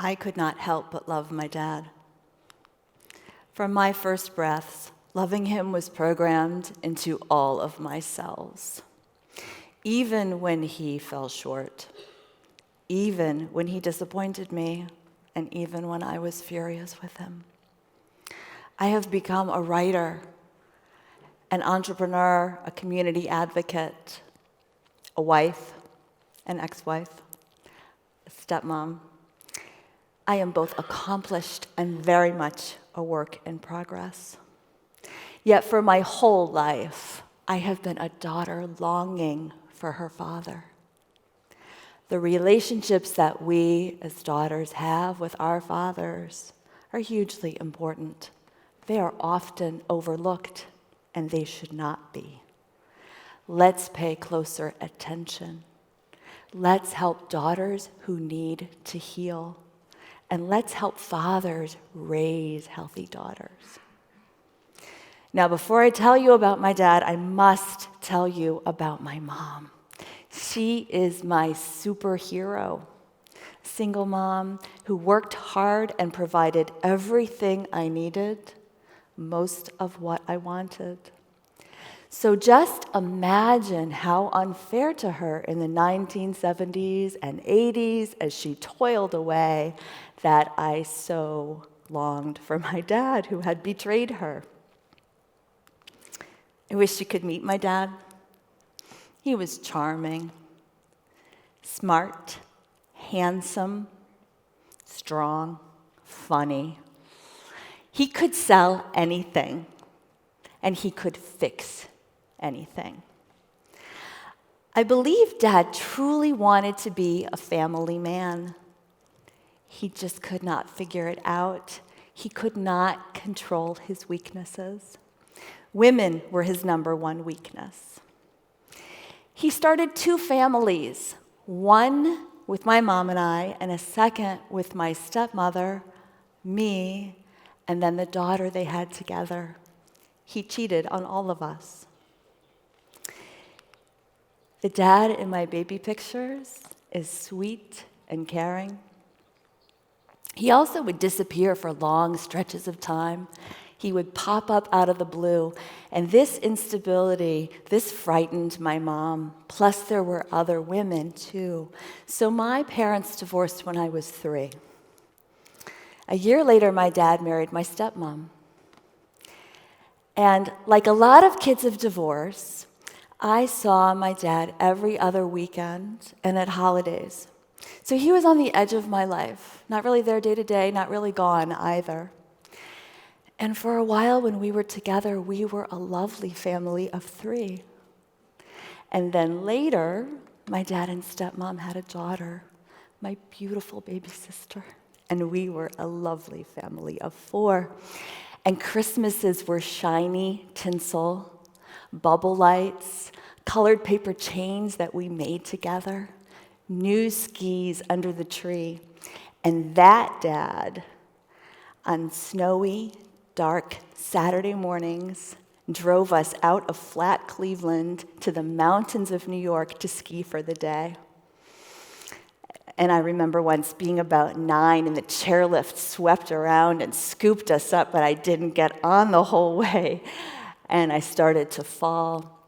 I could not help but love my dad. From my first breaths, loving him was programmed into all of my cells. Even when he fell short, even when he disappointed me, and even when I was furious with him. I have become a writer, an entrepreneur, a community advocate, a wife, an ex-wife, a stepmom. I am both accomplished and very much a work in progress. Yet for my whole life, I have been a daughter longing for her father. The relationships that we as daughters have with our fathers are hugely important. They are often overlooked, and they should not be. Let's pay closer attention. Let's help daughters who need to heal. And let's help fathers raise healthy daughters. Now, before I tell you about my dad, I must tell you about my mom. She is my superhero. Single mom who worked hard and provided everything I needed, most of what I wanted. So just imagine how unfair to her in the 1970s and 80s as she toiled away that I so longed for my dad who had betrayed her. I wish you could meet my dad. He was charming, smart, handsome, strong, funny. He could sell anything, and he could fix anything. I believe Dad truly wanted to be a family man. He just could not figure it out. He could not control his weaknesses. Women were his number one weakness. He started 2 families, one with my mom and I, and a second with my stepmother, me, and then the daughter they had together. He cheated on all of us. The dad in my baby pictures is sweet and caring. He also would disappear for long stretches of time. He would pop up out of the blue. And this instability, this frightened my mom. Plus, there were other women, too. So my parents divorced when I was 3. A year later, my dad married my stepmom. And like a lot of kids of divorce, I saw my dad every other weekend and at holidays. So he was on the edge of my life, not really there day to day, not really gone either. And for a while when we were together, we were a lovely family of 3. And then later, my dad and stepmom had a daughter, my beautiful baby sister. And we were a lovely family of 4. And Christmases were shiny tinsel, bubble lights, colored paper chains that we made together, new skis under the tree. And that dad, on snowy, dark Saturday mornings, drove us out of flat Cleveland to the mountains of New York to ski for the day. And I remember once being about 9 and the chairlift swept around and scooped us up, but I didn't get on the whole way. And I started to fall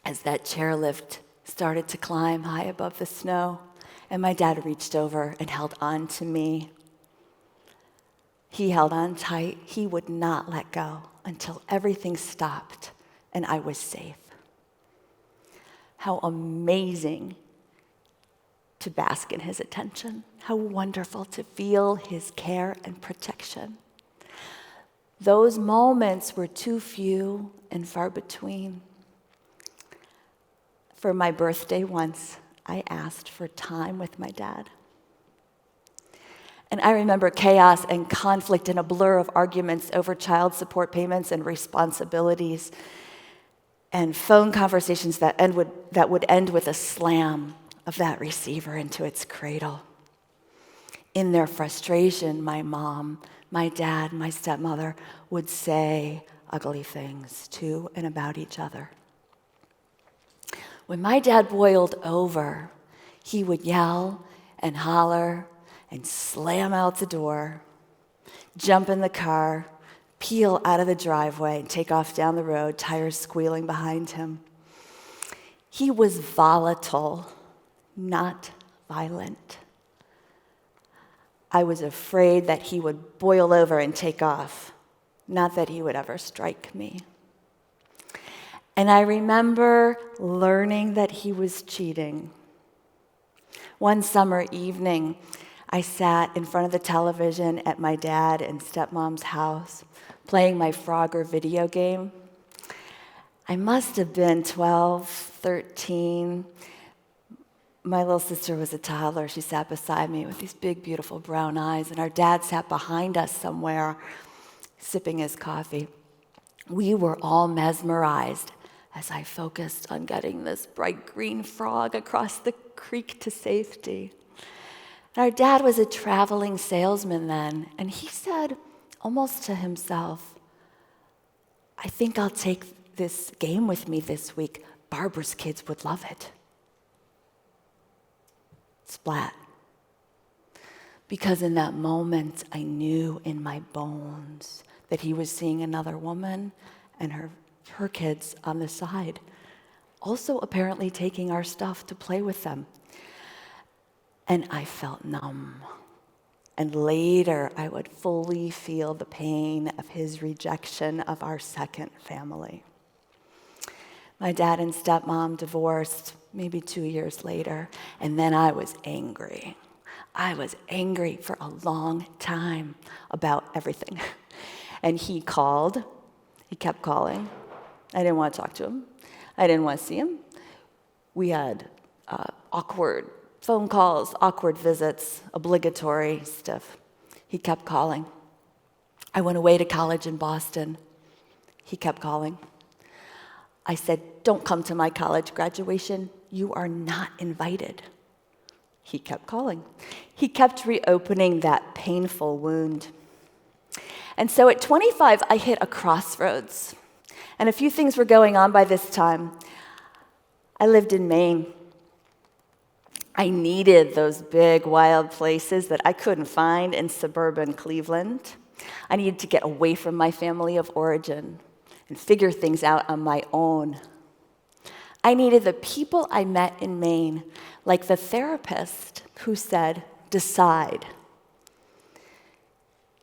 as that chairlift started to climb high above the snow. And my dad reached over and held on to me. He held on tight. He would not let go until everything stopped and I was safe. How amazing to bask in his attention. How wonderful to feel his care and protection. Those moments were too few and far between. For my birthday once, I asked for time with my dad. And I remember chaos and conflict and a blur of arguments over child support payments and responsibilities, and phone conversations that would end with a slam of that receiver into its cradle. In their frustration, my mom, my dad, my stepmother would say ugly things to and about each other. When my dad boiled over, he would yell and holler and slam out the door, jump in the car, peel out of the driveway, and take off down the road, tires squealing behind him. He was volatile, not violent. I was afraid that he would boil over and take off, not that he would ever strike me. And I remember learning that he was cheating. One summer evening, I sat in front of the television at my dad and stepmom's house, playing my Frogger video game. I must have been 12, 13. My little sister was a toddler. She sat beside me with these big, beautiful brown eyes, and our dad sat behind us somewhere, sipping his coffee. We were all mesmerized as I focused on getting this bright green frog across the creek to safety. And our dad was a traveling salesman then, and he said, almost to himself, I think I'll take this game with me this week. Barbara's kids would love it. Splat. Because in that moment, I knew in my bones that he was seeing another woman and her kids on the side, also apparently taking our stuff to play with them. And I felt numb. And later, I would fully feel the pain of his rejection of our second family. My dad and stepmom divorced maybe 2 years later, and then I was angry. I was angry for a long time about everything. And he called. He kept calling. I didn't want to talk to him. I didn't want to see him. We had awkward phone calls, awkward visits, obligatory stuff. He kept calling. I went away to college in Boston. He kept calling. I said, don't come to my college graduation. You are not invited. He kept calling. He kept reopening that painful wound. And so at 25, I hit a crossroads. And a few things were going on by this time. I lived in Maine. I needed those big, wild places that I couldn't find in suburban Cleveland. I needed to get away from my family of origin and figure things out on my own. I needed the people I met in Maine, like the therapist who said, decide.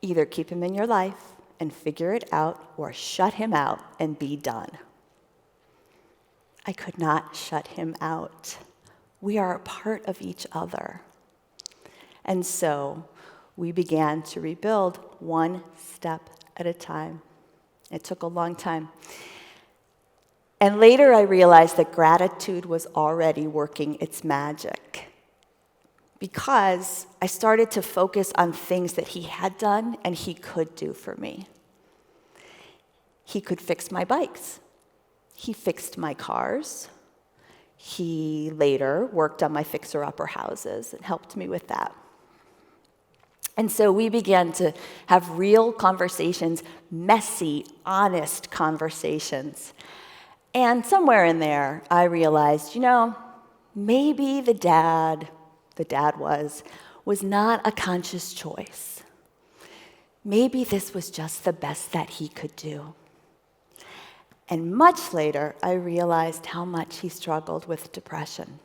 Either keep him in your life and figure it out, or shut him out and be done. I could not shut him out. We are a part of each other. And so we began to rebuild one step at a time. It took a long time. And later I realized that gratitude was already working its magic, because I started to focus on things that he had done and he could do for me. He could fix my bikes. He fixed my cars. He later worked on my fixer-upper houses and helped me with that. And so we began to have real conversations, messy, honest conversations. And somewhere in there, I realized, maybe the dad was not a conscious choice. Maybe this was just the best that he could do. And much later, I realized how much he struggled with depression.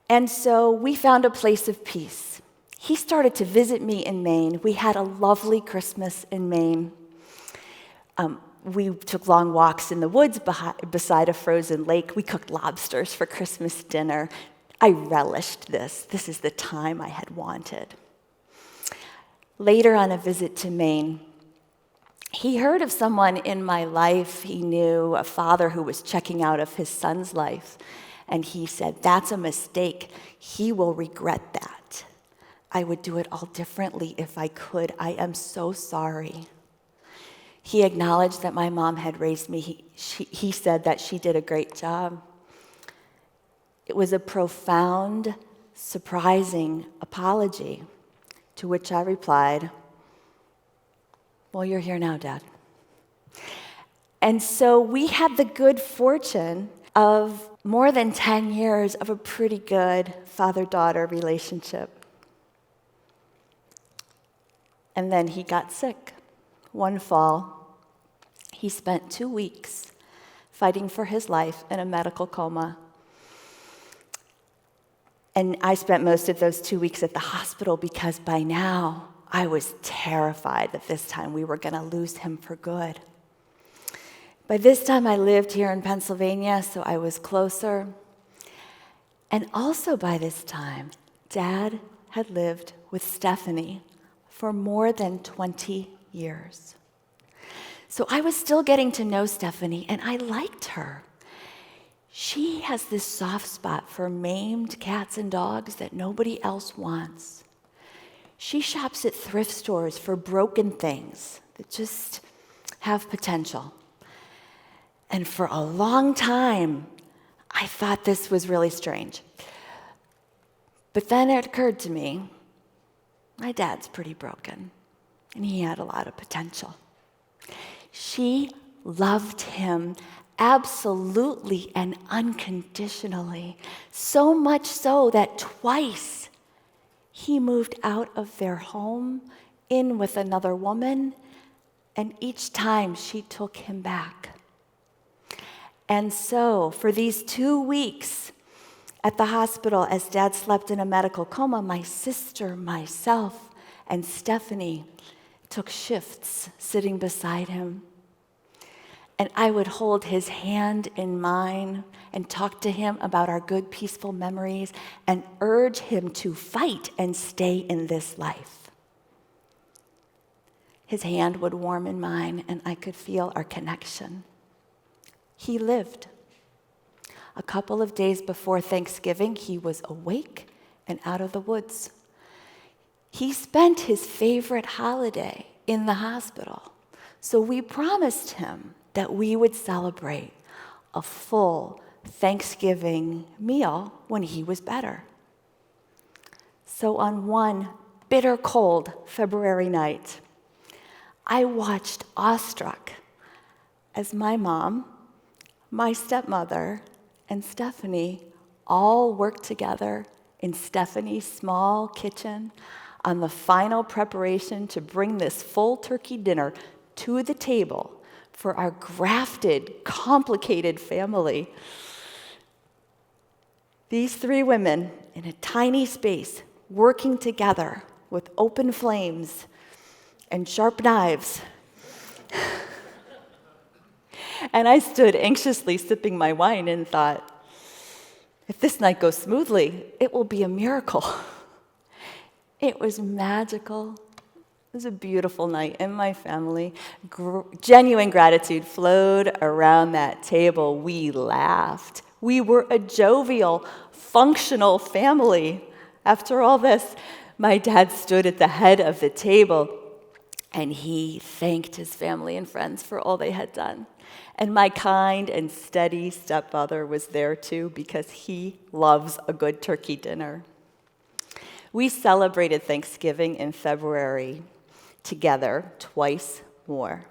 And so we found a place of peace. He started to visit me in Maine. We had a lovely Christmas in Maine. We took long walks in the woods beside a frozen lake. We cooked lobsters for Christmas dinner. I relished this. This is the time I had wanted. Later on a visit to Maine, he heard of someone in my life he knew, a father who was checking out of his son's life. And he said, that's a mistake. He will regret that. I would do it all differently if I could. I am so sorry. He acknowledged that my mom had raised me. He said that she did a great job. It was a profound, surprising apology, to which I replied, well, you're here now, Dad. And so we had the good fortune of more than 10 years of a pretty good father-daughter relationship. And then he got sick. One fall, he spent 2 weeks fighting for his life in a medical coma. And I spent most of those 2 weeks at the hospital because by now I was terrified that this time we were going to lose him for good. By this time I lived here in Pennsylvania, so I was closer. And also by this time, Dad had lived with Stephanie for more than 20 years. So I was still getting to know Stephanie, and I liked her. She has this soft spot for maimed cats and dogs that nobody else wants. She shops at thrift stores for broken things that just have potential. And for a long time, I thought this was really strange. But then it occurred to me, my dad's pretty broken, and he had a lot of potential. She loved him absolutely and unconditionally, so much so that twice he moved out of their home in with another woman, and each time she took him back. And so, for these 2 weeks at the hospital, as Dad slept in a medical coma, my sister, myself, and Stephanie took shifts sitting beside him. And I would hold his hand in mine and talk to him about our good, peaceful memories and urge him to fight and stay in this life. His hand would warm in mine, and I could feel our connection. He lived. A couple of days before Thanksgiving, he was awake and out of the woods. He spent his favorite holiday in the hospital, so we promised him that we would celebrate a full Thanksgiving meal when he was better. So on one bitter cold February night, I watched awestruck as my mom, my stepmother, and Stephanie all worked together in Stephanie's small kitchen on the final preparation to bring this full turkey dinner to the table for our grafted, complicated family. These 3 women in a tiny space working together with open flames and sharp knives. And I stood anxiously sipping my wine and thought, if this night goes smoothly, it will be a miracle. It was magical. It was a beautiful night in my family. Genuine gratitude flowed around that table. We laughed. We were a jovial, functional family. After all this, my dad stood at the head of the table, and he thanked his family and friends for all they had done. And my kind and steady stepfather was there too, because he loves a good turkey dinner. We celebrated Thanksgiving in February together twice more.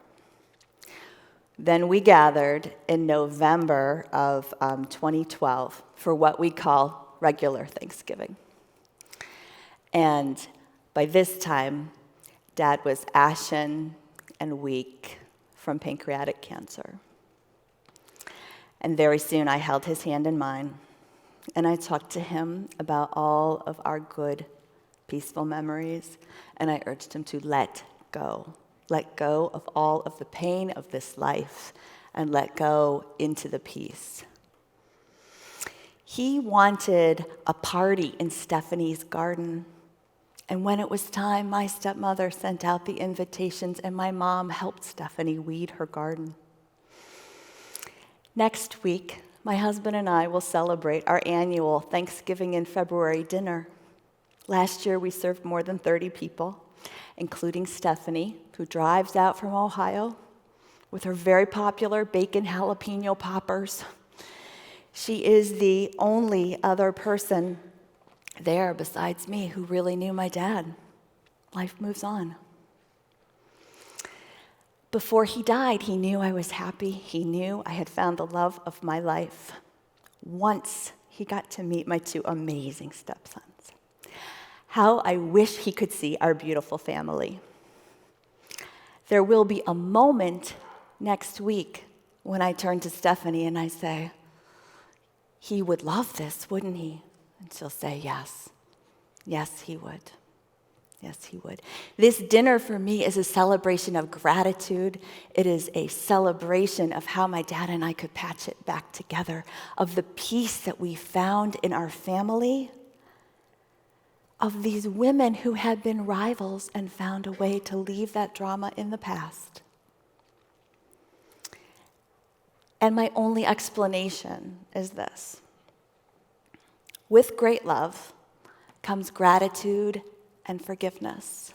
Then we gathered in November of 2012 for what we call regular Thanksgiving. And by this time, Dad was ashen and weak from pancreatic cancer. And very soon I held his hand in mine, and I talked to him about all of our good, peaceful memories, and I urged him to let go of all of the pain of this life, and let go into the peace. He wanted a party in Stephanie's garden. And when it was time, my stepmother sent out the invitations, and my mom helped Stephanie weed her garden. Next week, my husband and I will celebrate our annual Thanksgiving in February dinner. Last year, we served more than 30 people, including Stephanie, who drives out from Ohio with her very popular bacon jalapeno poppers. She is the only other person there besides me who really knew my dad. Life moves on. Before he died, he knew I was happy. He knew I had found the love of my life. Once he got to meet my 2 amazing stepsons. How I wish he could see our beautiful family. There will be a moment next week when I turn to Stephanie and I say, he would love this, wouldn't he? And she'll say, yes. Yes, he would. Yes, he would. This dinner for me is a celebration of gratitude. It is a celebration of how my dad and I could patch it back together, of the peace that we found in our family, of these women who had been rivals and found a way to leave that drama in the past. And my only explanation is this. With great love comes gratitude and forgiveness.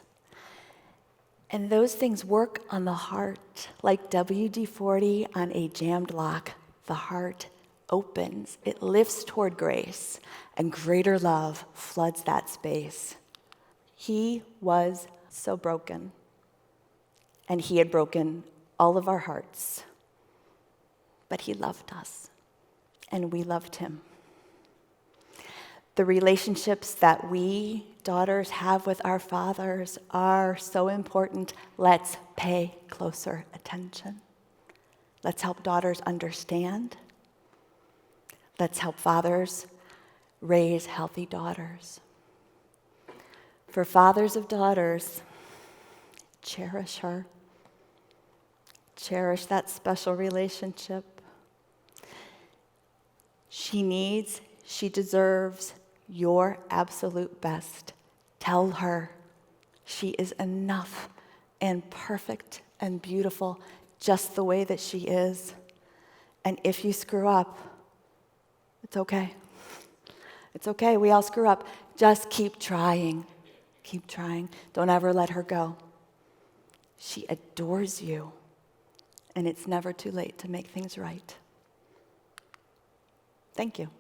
And those things work on the heart. Like WD-40 on a jammed lock, the heart opens. It lifts toward grace, and greater love floods that space. He was so broken, and he had broken all of our hearts. But he loved us, and we loved him. The relationships that we, daughters, have with our fathers are so important. Let's pay closer attention. Let's help daughters understand. Let's help fathers raise healthy daughters. For fathers of daughters, cherish her. Cherish that special relationship. She deserves your absolute best. Tell her she is enough and perfect and beautiful just the way that she is. And if you screw up, it's okay. It's okay, we all screw up. Just keep trying. Keep trying. Don't ever let her go. She adores you, and it's never too late to make things right. Thank you.